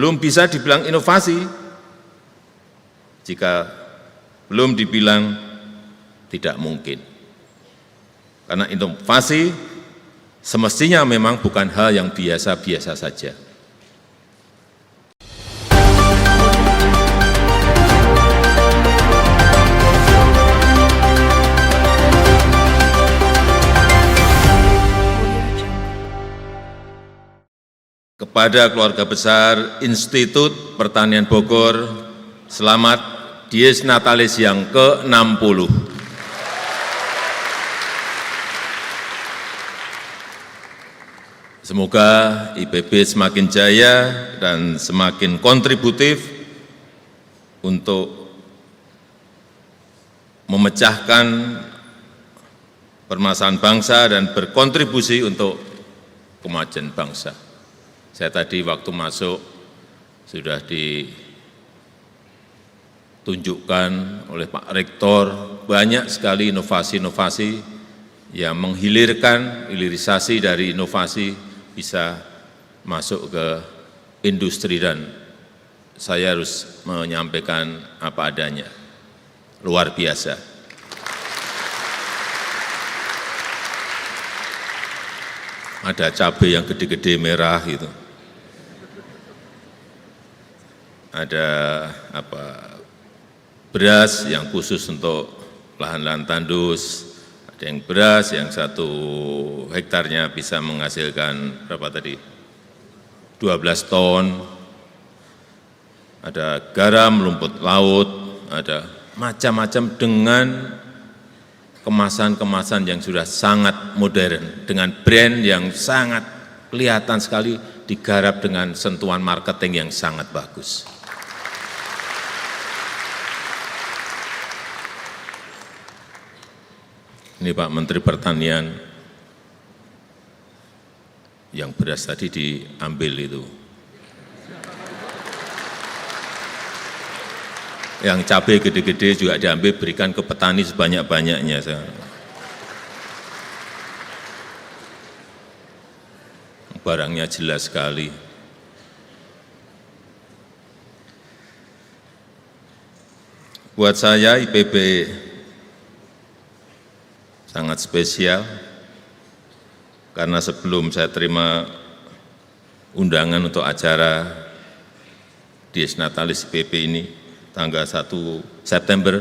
belum bisa dibilang inovasi jika belum dibilang tidak mungkin. Karena inovasi semestinya memang bukan hal yang biasa-biasa saja. Kepada keluarga besar Institut Pertanian Bogor, selamat Dies Natalis yang ke-60. Semoga IPB semakin jaya dan semakin kontributif untuk memecahkan permasalahan bangsa dan berkontribusi untuk kemajuan bangsa. Saya tadi waktu masuk sudah ditunjukkan oleh Pak Rektor banyak sekali inovasi-inovasi yang menghilirkan, hilirisasi dari inovasi bisa masuk ke industri dan saya harus menyampaikan apa adanya. Luar biasa. Ada cabai yang gede-gede merah gitu. Ada beras yang khusus untuk lahan-lahan tandus, ada yang beras yang 1 hektarnya bisa menghasilkan berapa tadi? 12 ton, ada garam, rumput laut, ada macam-macam dengan kemasan-kemasan yang sudah sangat modern, dengan brand yang sangat kelihatan sekali digarap dengan sentuhan marketing yang sangat bagus. Ini Pak Menteri Pertanian, yang beras tadi diambil itu. Yang cabai gede-gede juga diambil, berikan ke petani sebanyak-banyaknya. Barangnya jelas sekali. Buat saya IPB sangat spesial, karena sebelum saya terima undangan untuk acara Dies Natalis IPB ini, tanggal 1 September,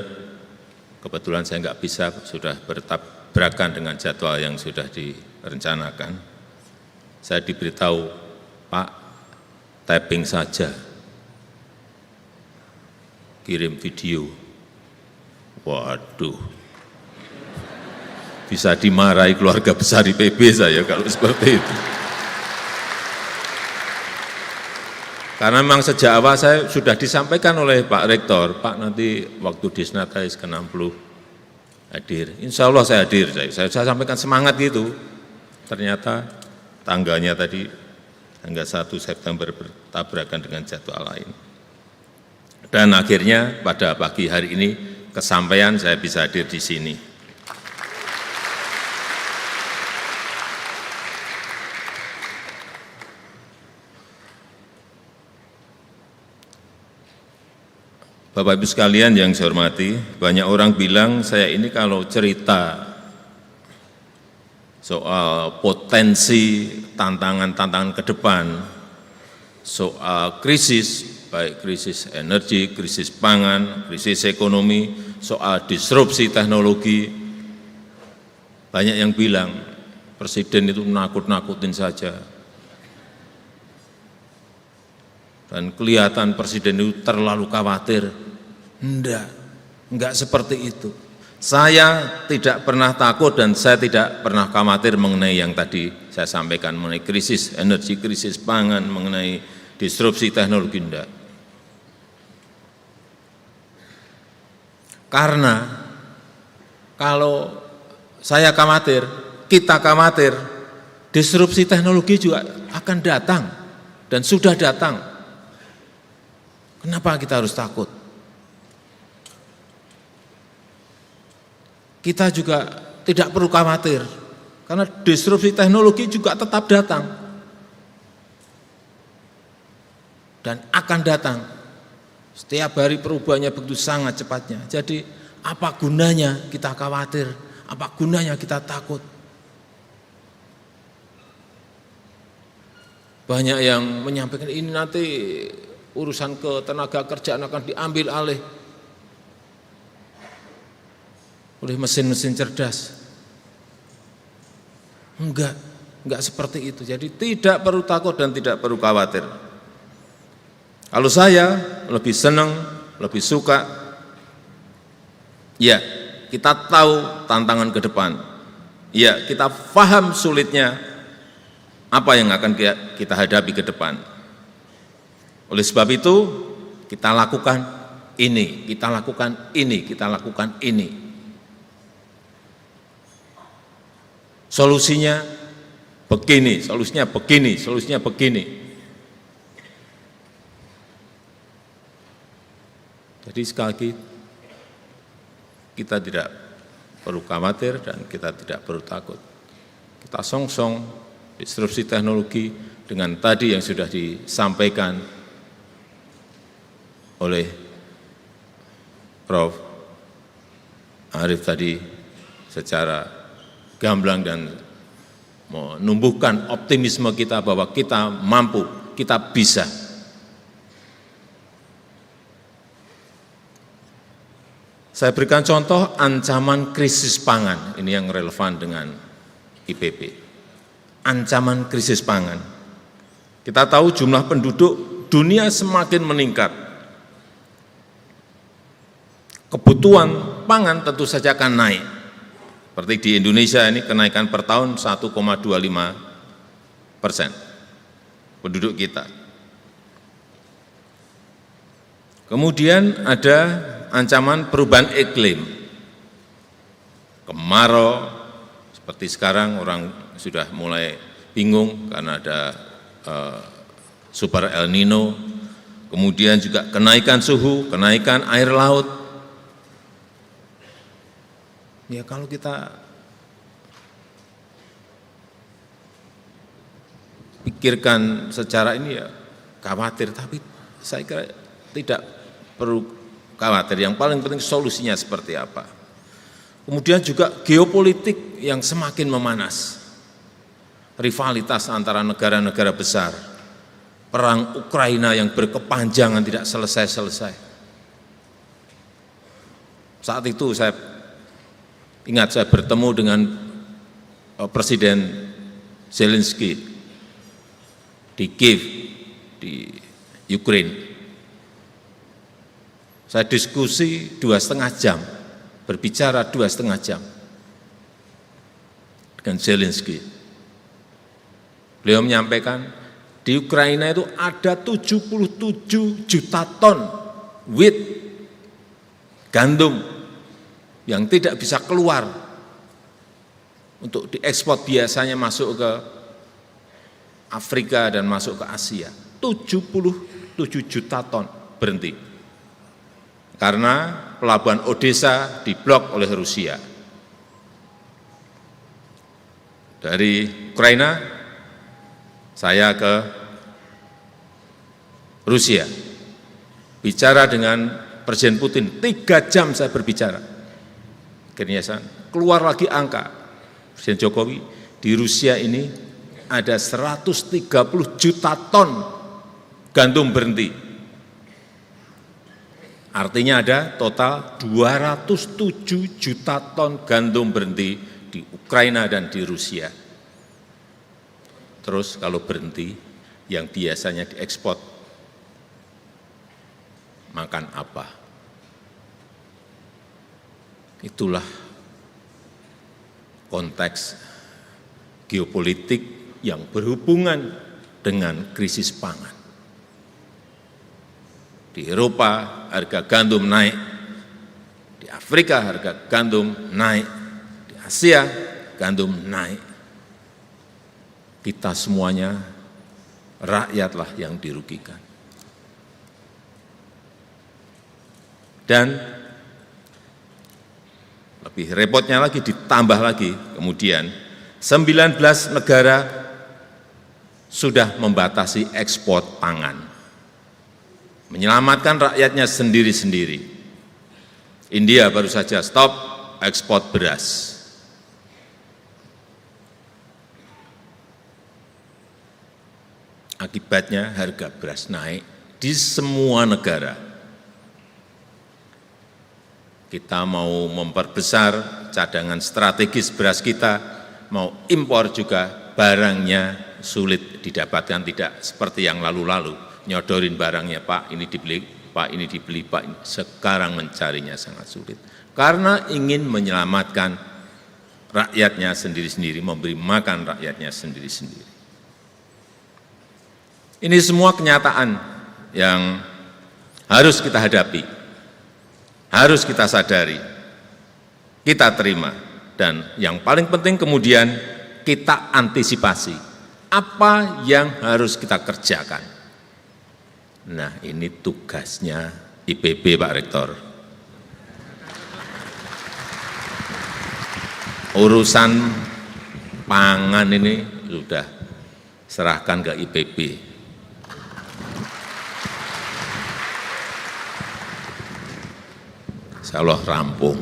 kebetulan saya nggak bisa, sudah bertabrakan dengan jadwal yang sudah direncanakan. Saya diberitahu, Pak, tapping saja, kirim video. Waduh, bisa dimarahi keluarga besar IPB saya kalau seperti itu. Karena memang sejak awal saya sudah disampaikan oleh Pak Rektor, Pak nanti waktu Dies Natalis ke-60 hadir. Insya Allah saya hadir, saya sampaikan semangat gitu. Ternyata tanggalnya tadi, tanggal 1 September bertabrakan dengan jadwal lain. Dan akhirnya pada pagi hari ini kesampaian saya bisa hadir di sini. Bapak Ibu sekalian yang saya hormati, banyak orang bilang saya ini kalau cerita soal potensi tantangan-tantangan ke depan, soal krisis, baik krisis energi, krisis pangan, krisis ekonomi, soal disrupsi teknologi, banyak yang bilang Presiden itu nakut-nakutin saja. Dan kelihatan Presiden itu terlalu khawatir. Enggak seperti itu. Saya tidak pernah takut dan saya tidak pernah khawatir mengenai yang tadi saya sampaikan, mengenai krisis energi, krisis pangan, mengenai disrupsi teknologi, enggak. Karena kalau saya khawatir, kita khawatir, disrupsi teknologi juga akan datang dan sudah datang. Kenapa kita harus takut? Kita juga tidak perlu khawatir, karena disrupsi teknologi juga tetap datang. dan akan datang. Setiap hari perubahannya begitu sangat cepatnya. Jadi apa gunanya kita khawatir? Apa gunanya kita takut? Banyak yang menyampaikan ini nanti urusan ketenaga kerjaan akan diambil alih oleh mesin-mesin cerdas. Enggak seperti itu. Jadi tidak perlu takut dan tidak perlu khawatir. Kalau saya lebih senang, lebih suka, ya kita tahu tantangan ke depan, ya kita paham sulitnya apa yang akan kita hadapi ke depan. Oleh sebab itu kita lakukan ini, kita lakukan ini, kita lakukan ini. Solusinya begini, solusinya begini, solusinya begini. Jadi sekali lagi, kita tidak perlu khawatir dan kita tidak perlu takut. Kita song-song disrupsi teknologi dengan tadi yang sudah disampaikan oleh Prof. Arief tadi secara gamblang dan menumbuhkan optimisme kita bahwa kita mampu, kita bisa. Saya berikan contoh ancaman krisis pangan, ini yang relevan dengan IPB. Ancaman krisis pangan. Kita tahu jumlah penduduk dunia semakin meningkat. Kebutuhan pangan tentu saja akan naik. Seperti di Indonesia ini kenaikan per tahun 1,25% penduduk kita. Kemudian ada ancaman perubahan iklim, kemarau, seperti sekarang orang sudah mulai bingung karena ada super El Nino, kemudian juga kenaikan suhu, kenaikan air laut. Ya kalau kita pikirkan secara ini ya khawatir, tapi saya kira tidak perlu khawatir, yang paling penting solusinya seperti apa. Kemudian juga geopolitik yang semakin memanas, rivalitas antara negara-negara besar, perang Ukraina yang berkepanjangan tidak selesai-selesai. Saat itu saya ingat saya bertemu dengan Presiden Zelensky di Kiev, di Ukraina. Saya diskusi 2,5 jam, berbicara 2,5 jam dengan Zelensky. Beliau menyampaikan di Ukraina itu ada 77 juta ton wheat, gandum yang tidak bisa keluar untuk diekspor, biasanya masuk ke Afrika dan masuk ke Asia. 77 juta ton berhenti. Karena pelabuhan Odessa diblok oleh Rusia. Dari Ukraina, saya ke Rusia. Bicara dengan Presiden Putin, 3 jam saya berbicara. Akhirnya saya keluar lagi angka. Presiden Jokowi, di Rusia ini ada 130 juta ton gandum berhenti. Artinya ada total 207 juta ton gandum berhenti di Ukraina dan di Rusia. Terus kalau berhenti, yang biasanya diekspor, makan apa? Itulah konteks geopolitik yang berhubungan dengan krisis pangan. Di Eropa harga gandum naik, di Afrika harga gandum naik, di Asia gandum naik. Kita semuanya rakyatlah yang dirugikan. Dan lebih repotnya lagi, ditambah lagi kemudian 19 negara sudah membatasi ekspor pangan. menyelamatkan rakyatnya sendiri-sendiri. India baru saja stop ekspor beras. Akibatnya harga beras naik di semua negara. Kita mau memperbesar cadangan strategis beras kita, mau impor juga barangnya sulit didapatkan, tidak seperti yang lalu-lalu, nyodorin barangnya, Pak ini dibeli, Pak ini dibeli, Pak ini. Sekarang mencarinya sangat sulit, karena ingin menyelamatkan rakyatnya sendiri-sendiri, memberi makan rakyatnya sendiri-sendiri. Ini semua kenyataan yang harus kita hadapi, harus kita sadari, kita terima, dan yang paling penting kemudian kita antisipasi. Apa yang harus kita kerjakan? Nah, ini tugasnya IPB, Pak Rektor. Urusan pangan ini sudah serahkan ke IPB. Insya Allah rampung.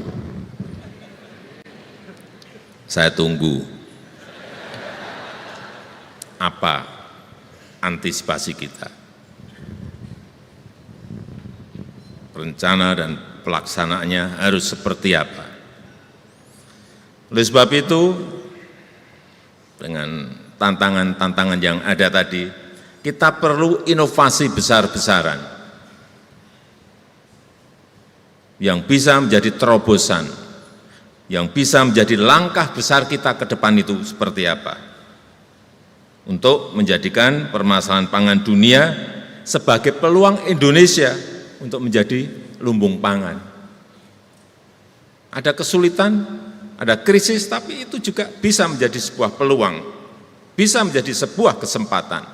Saya tunggu apa antisipasi kita, rencana dan pelaksanaannya harus seperti apa. Oleh sebab itu, dengan tantangan-tantangan yang ada tadi, kita perlu inovasi besar-besaran yang bisa menjadi terobosan, yang bisa menjadi langkah besar kita ke depan itu seperti apa, untuk menjadikan permasalahan pangan dunia sebagai peluang Indonesia untuk menjadi lumbung pangan. Ada kesulitan, ada krisis, tapi itu juga bisa menjadi sebuah peluang, bisa menjadi sebuah kesempatan.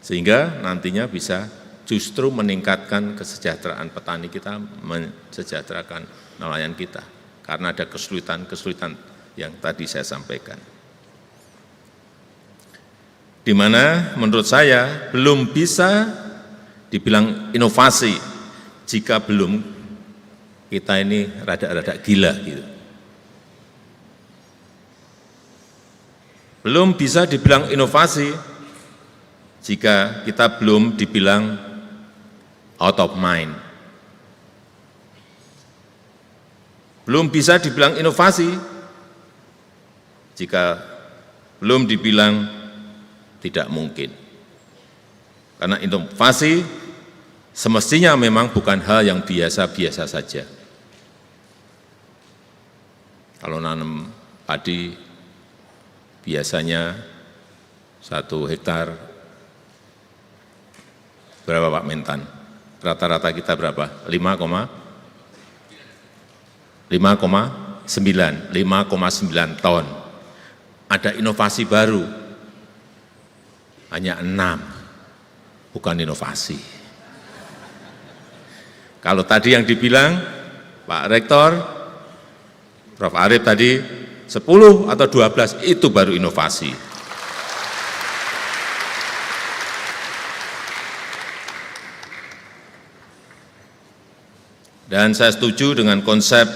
Sehingga nantinya bisa justru meningkatkan kesejahteraan petani kita, mensejahterakan nelayan kita, karena ada kesulitan-kesulitan yang tadi saya sampaikan. Di mana menurut saya belum bisa dibilang inovasi jika belum kita ini rada-rada gila gitu. Belum bisa dibilang inovasi jika kita belum dibilang out of mind. Belum bisa dibilang inovasi jika belum dibilang tidak mungkin. Karena inovasi semestinya memang bukan hal yang biasa-biasa saja. Kalau nanam padi, biasanya 1 hektar, berapa Pak Mentan? Rata-rata kita berapa? 5,9 ton. Ada inovasi baru, hanya 6, bukan inovasi. Kalau tadi yang dibilang Pak Rektor, Prof. Arief tadi 10 atau 12, itu baru inovasi. Dan saya setuju dengan konsep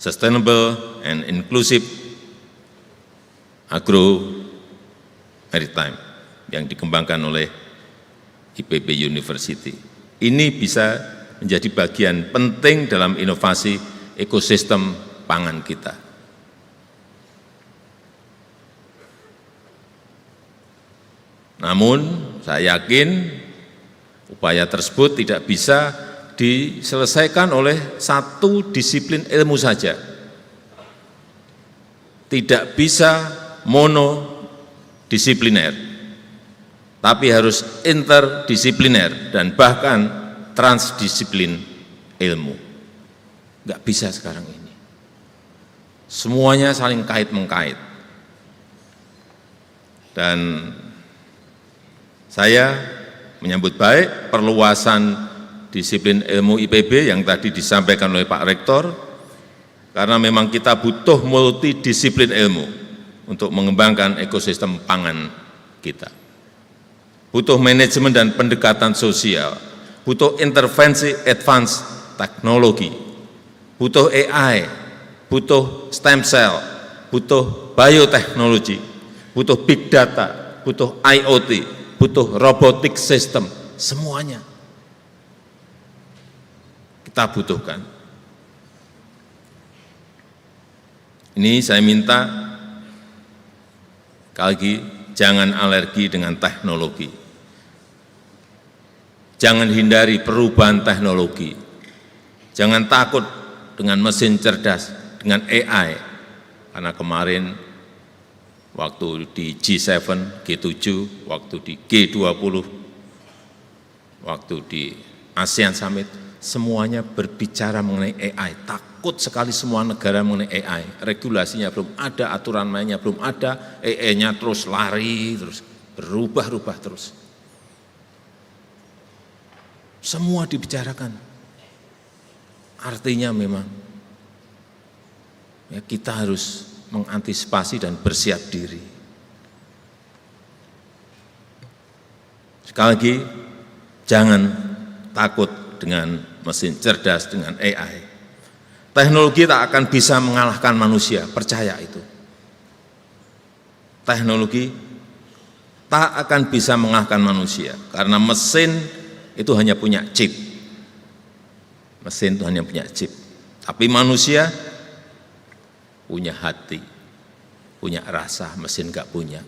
sustainable and inclusive agro maritime yang dikembangkan oleh IPB University. Ini bisa menjadi bagian penting dalam inovasi ekosistem pangan kita. Namun saya yakin upaya tersebut tidak bisa diselesaikan oleh satu disiplin ilmu saja. Tidak bisa monodisipliner, tapi harus interdisipliner dan bahkan transdisiplin ilmu. Enggak bisa sekarang ini. Semuanya saling kait-mengkait. Dan saya menyambut baik perluasan disiplin ilmu IPB yang tadi disampaikan oleh Pak Rektor, karena memang kita butuh multidisiplin ilmu untuk mengembangkan ekosistem pangan kita. Butuh manajemen dan pendekatan sosial, butuh intervensi advance teknologi, butuh AI, butuh stem cell, butuh bioteknologi, butuh big data, butuh IoT, butuh robotic system, semuanya kita butuhkan. Ini saya minta, sekali lagi, jangan alergi dengan teknologi. Jangan hindari perubahan teknologi. Jangan takut dengan mesin cerdas, dengan AI. Karena kemarin waktu di G7, G7, waktu di G20, waktu di ASEAN Summit, semuanya berbicara mengenai AI. Takut sekali semua negara mengenai AI. Regulasinya belum ada, aturan mainnya belum ada, AI-nya terus lari, terus berubah-ubah terus. Semua dibicarakan. Artinya memang ya, kita harus mengantisipasi dan bersiap diri. Sekali lagi, jangan takut dengan mesin cerdas, dengan AI. Teknologi tak akan bisa mengalahkan manusia, percaya itu. Teknologi tak akan bisa mengalahkan manusia, karena mesin itu hanya punya chip. Mesin itu hanya punya chip. Tapi manusia punya hati, punya rasa, mesin enggak punya.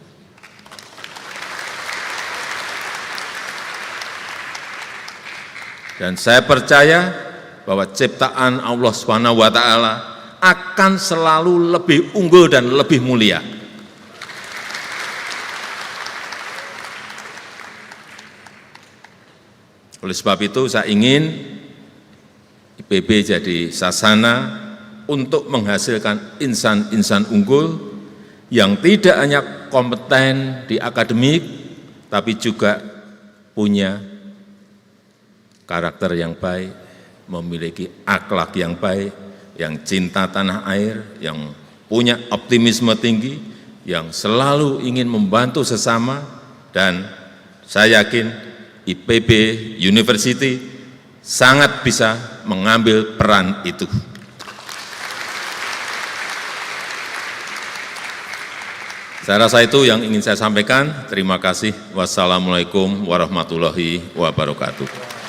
Dan saya percaya bahwa ciptaan Allah Subhanahu wa taala akan selalu lebih unggul dan lebih mulia. Oleh sebab itu saya ingin IPB jadi sasana untuk menghasilkan insan-insan unggul yang tidak hanya kompeten di akademik, tapi juga punya karakter yang baik, memiliki akhlak yang baik, yang cinta tanah air, yang punya optimisme tinggi, yang selalu ingin membantu sesama, dan saya yakin IPB University sangat bisa mengambil peran itu. Saya rasa itu yang ingin saya sampaikan. Terima kasih. Wassalamualaikum warahmatullahi wabarakatuh.